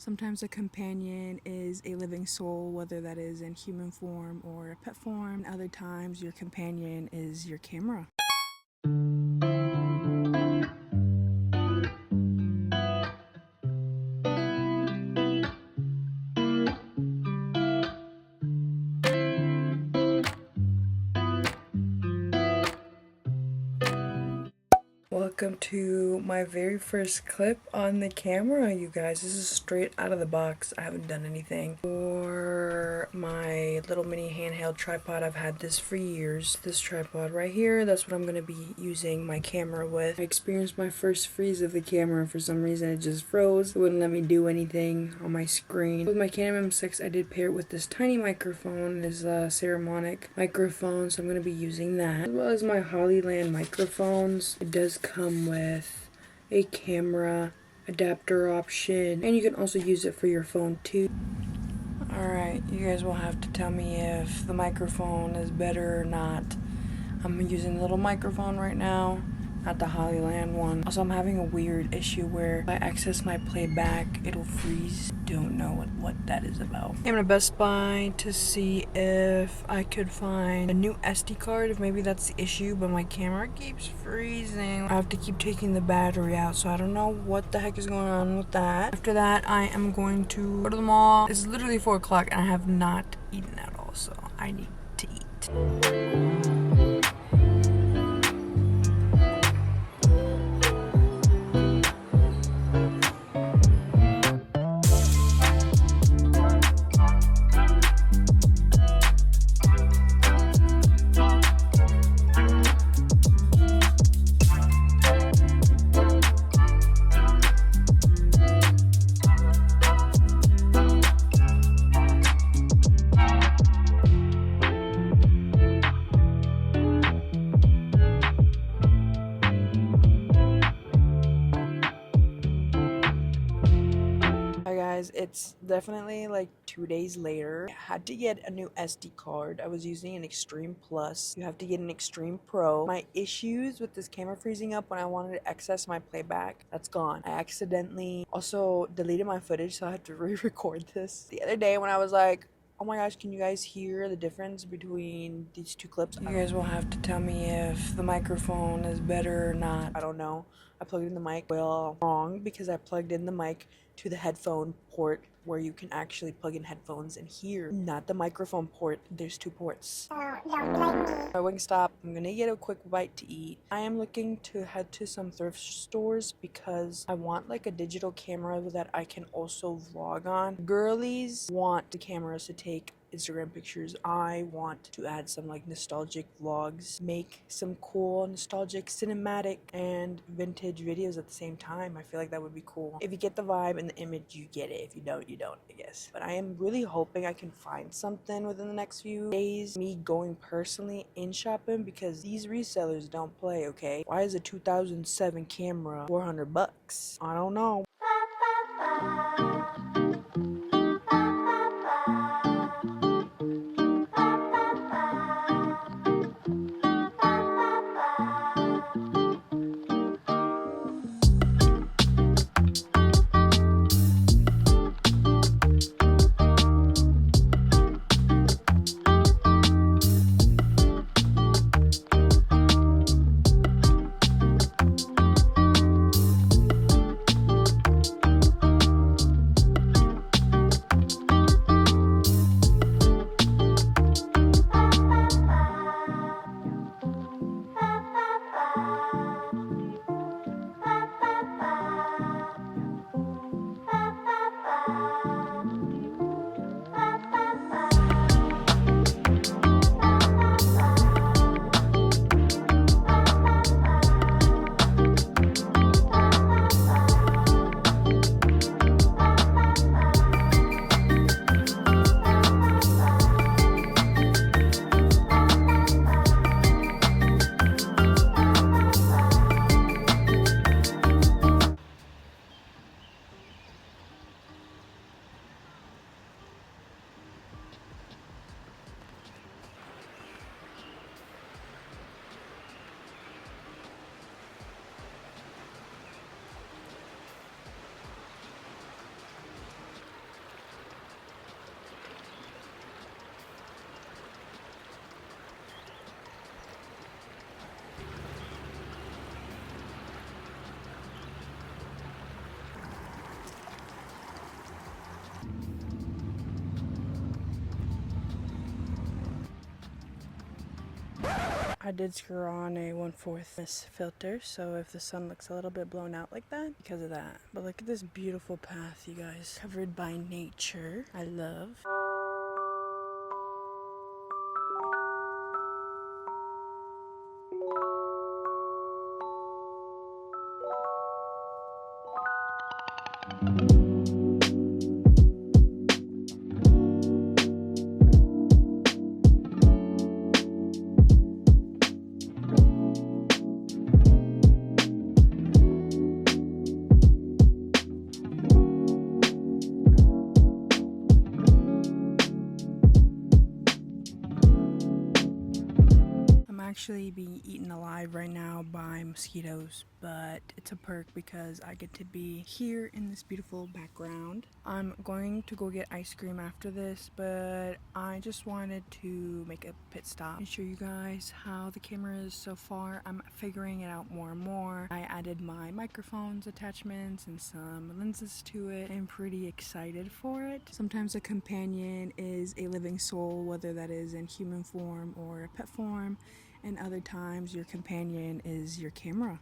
Sometimes a companion is a living soul, whether that is in human form or pet form. Other times your companion is your camera. Welcome to my very first clip on the camera, you guys. This is straight out of the box. I haven't done anything. For my little mini handheld tripod, I've had this for years. This tripod right here, that's what I'm going to be using my camera with. I experienced my first freeze of the camera. For some reason, it just froze. It wouldn't let me do anything on my screen. With my Canon M6, I did pair it with this tiny microphone. This ceramic microphone, so I'm going to be using that. As well as my Hollyland microphones. It does come with a camera adapter option, and you can also use it for your phone too. Alright, you guys will have to tell me if the microphone is better or not. I'm using the little microphone right now, not the Hollyland one. Also, I'm having a weird issue where if I access my playback, it'll freeze. Don't know what that is about. I'm at Best Buy to see if I could find a new SD card, if maybe that's the issue, but my camera keeps freezing. I have to keep taking the battery out, so I don't know what the heck is going on with that. After that, I am going to go to the mall. It's literally 4 o'clock and I have not eaten at all, so I need to eat. It's definitely like 2 days later. I had to get a new SD card. I was using an Extreme Plus. You have to get an Extreme Pro. My issues with this camera freezing up when I wanted to access my playback, that's gone. I accidentally also deleted my footage, so I had to re-record this. The other day when I was like, oh my gosh, can you guys hear the difference between these two clips? You guys will have to tell me if the microphone is better or not. I don't know. I plugged in the mic. Well, wrong, because I plugged in the mic to the headphone port where you can actually plug in headphones and hear, not the microphone port. There's 2 ports. Don't blame me. My Wingstop, I'm gonna get a quick bite to eat. I am looking to head to some thrift stores because I want like a digital camera that I can also vlog on. Girlies want the cameras to take Instagram pictures. I want to add some like nostalgic vlogs, make some cool nostalgic cinematic and vintage videos at the same time. I feel like that would be cool. If you get the vibe and the image, you get it. If you don't, you don't, I guess. But I am really hoping I can find something within the next few days. Me going personally in shopping, because these resellers don't play, okay? Why is a 2007 camera $400? I don't know. I did screw on a 1/4 mist filter, so if the sun looks a little bit blown out like that, because of that. But look at this beautiful path, you guys. Covered by nature. I love. Actually being eaten alive right now by mosquitoes, but it's a perk because I get to be here in this beautiful background. I'm going to go get ice cream after this, but I just wanted to make a pit stop and show you guys how the camera is so far. I'm figuring it out more and more. I added my microphones attachments and some lenses to it. I'm pretty excited for it. Sometimes a companion is a living soul, whether that is in human form or a pet form, and other times your companion is your camera.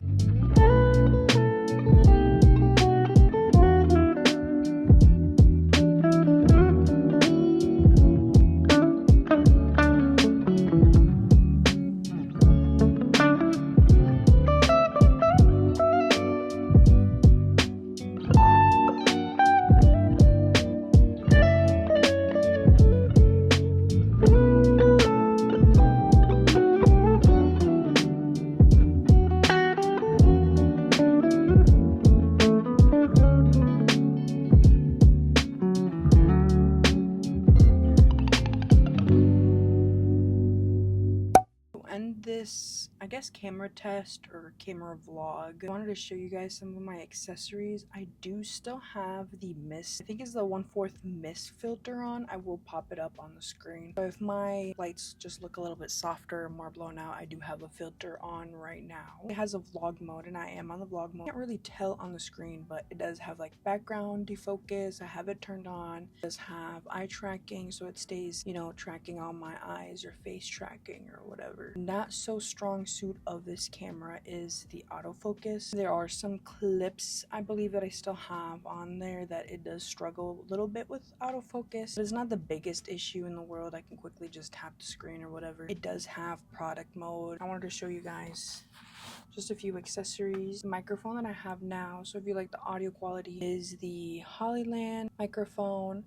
End this, I guess, camera test or camera vlog. I wanted to show you guys some of my accessories. I do still have the mist, I think it's the 1/4 mist filter on. I will pop it up on the screen. So if my lights just look a little bit softer and more blown out, I do have a filter on right now. It has a vlog mode and I am on the vlog mode. I can't really tell on the screen, but it does have like background defocus. I have it turned on. It does have eye tracking, so it stays, you know, tracking on my eyes or face tracking or whatever. Not so strong suit of this camera is the autofocus. There are some clips I believe that I still have on there that it does struggle a little bit with autofocus, but it's not the biggest issue in the world. I can quickly just tap the screen or whatever. It does have product mode. I wanted to show you guys just a few accessories. The microphone that I have now, so if you like the audio quality, is the Hollyland microphone.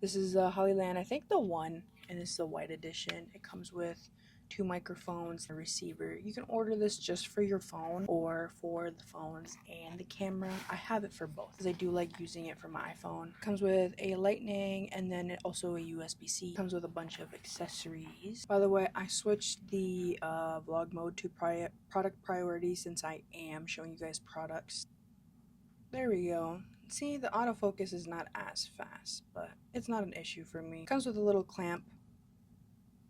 This is the Hollyland, I think the one, and it's the white edition. It comes with 2 microphones and a receiver. You can order this just for your phone or for the phones and the camera. I have it for both because I do like using it for my iPhone. It comes with a lightning and then also a USB-C. It comes with a bunch of accessories. By the way, I switched the vlog mode to product priority since I am showing you guys products. There we go. See, the autofocus is not as fast, but it's not an issue for me. It comes with a little clamp.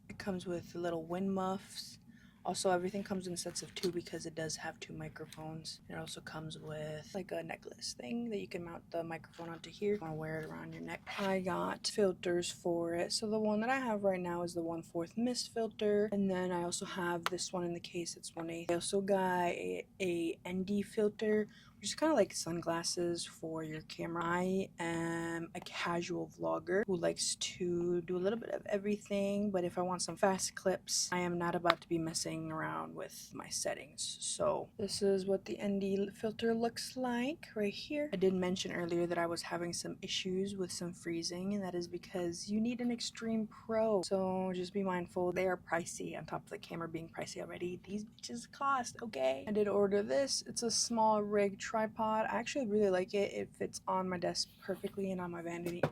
It comes with little wind muffs. Also, everything comes in sets of 2 because it does have 2 microphones. It also comes with like a necklace thing that you can mount the microphone onto here. You want to wear it around your neck. I got filters for it. So the one that I have right now is the 1/4 mist filter. And then I also have this one in the case. It's 1/8. I also got a ND filter, which is kind of like sunglasses for your camera. I am a casual vlogger who likes to do a little bit of everything, but if I want some fast clips, I am not about to be messing around with my settings. So this is what the ND filter looks like right here. I did mention earlier that I was having some issues with some freezing, and that is because you need an Extreme Pro. So just be mindful, they are pricey. On top of the camera being pricey already, these bitches cost, okay? I did order this. It's a small rig tripod. I actually really like it. It fits on my desk perfectly and on my vanity.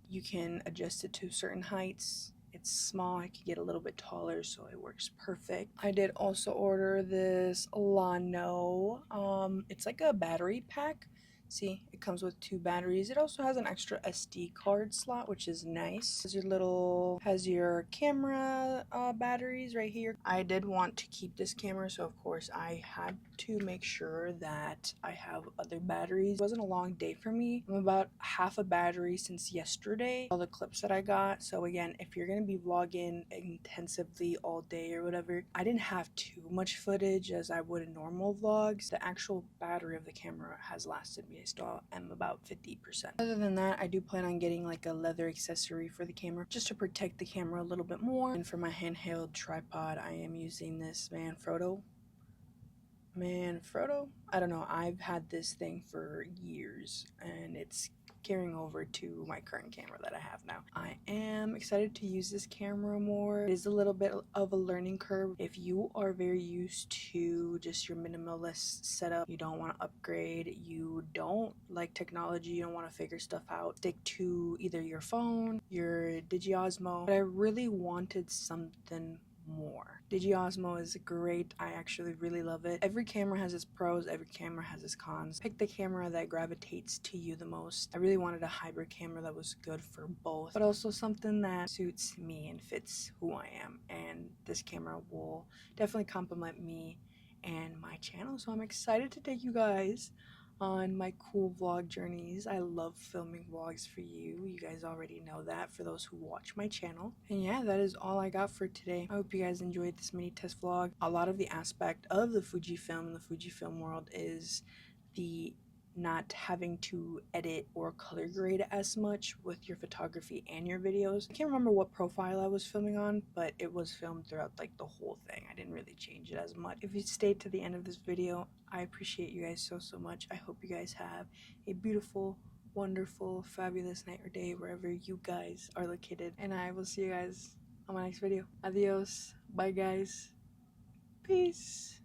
You can adjust it to certain heights. It's small. I could get a little bit taller, so it works perfect. I did also order this Lano. It's like a battery pack. See, it comes with 2 batteries. It also has an extra SD card slot, which is nice. Has your camera batteries right here. I did want to keep this camera, so of course I had to make sure that I have other batteries. It wasn't a long day for me. I'm about half a battery since yesterday, all the clips that I got. So again, if you're gonna be vlogging intensively all day or whatever, I didn't have too much footage as I would in normal vlogs. The actual battery of the camera has lasted me. I still am about 50%. Other than that, I do plan on getting like a leather accessory for the camera just to protect the camera a little bit more. And for my handheld tripod, I am using this Manfrotto. I don't know, I've had this thing for years and it's carrying over to my current camera that I have now. I am excited to use this camera more. It is a little bit of a learning curve. If you are very used to just your minimalist setup, you don't want to upgrade, you don't like technology, you don't want to figure stuff out, stick to either your phone, your Diji Osmo. But I really wanted something more. Digi Osmo is great. I actually really love it. Every camera has its pros, every camera has its cons. Pick the camera that gravitates to you the most. I really wanted a hybrid camera that was good for both, but also something that suits me and fits who I am. And this camera will definitely complement me and my channel. So I'm excited to take you guys on my cool vlog journeys. I love filming vlogs for you. You guys already know that for those who watch my channel. And yeah, that is all I got for today. I hope you guys enjoyed this mini test vlog. A lot of the aspect of the Fujifilm and the Fujifilm world is the not having to edit or color grade as much with your photography and your videos. I can't remember what profile I was filming on, but it was filmed throughout like the whole thing. I didn't really change it as much. If you stayed to the end of this video, I appreciate you guys so much. I hope you guys have a beautiful, wonderful, fabulous night or day wherever you guys are located. And I will see you guys on my next video. Adios. Bye guys. Peace.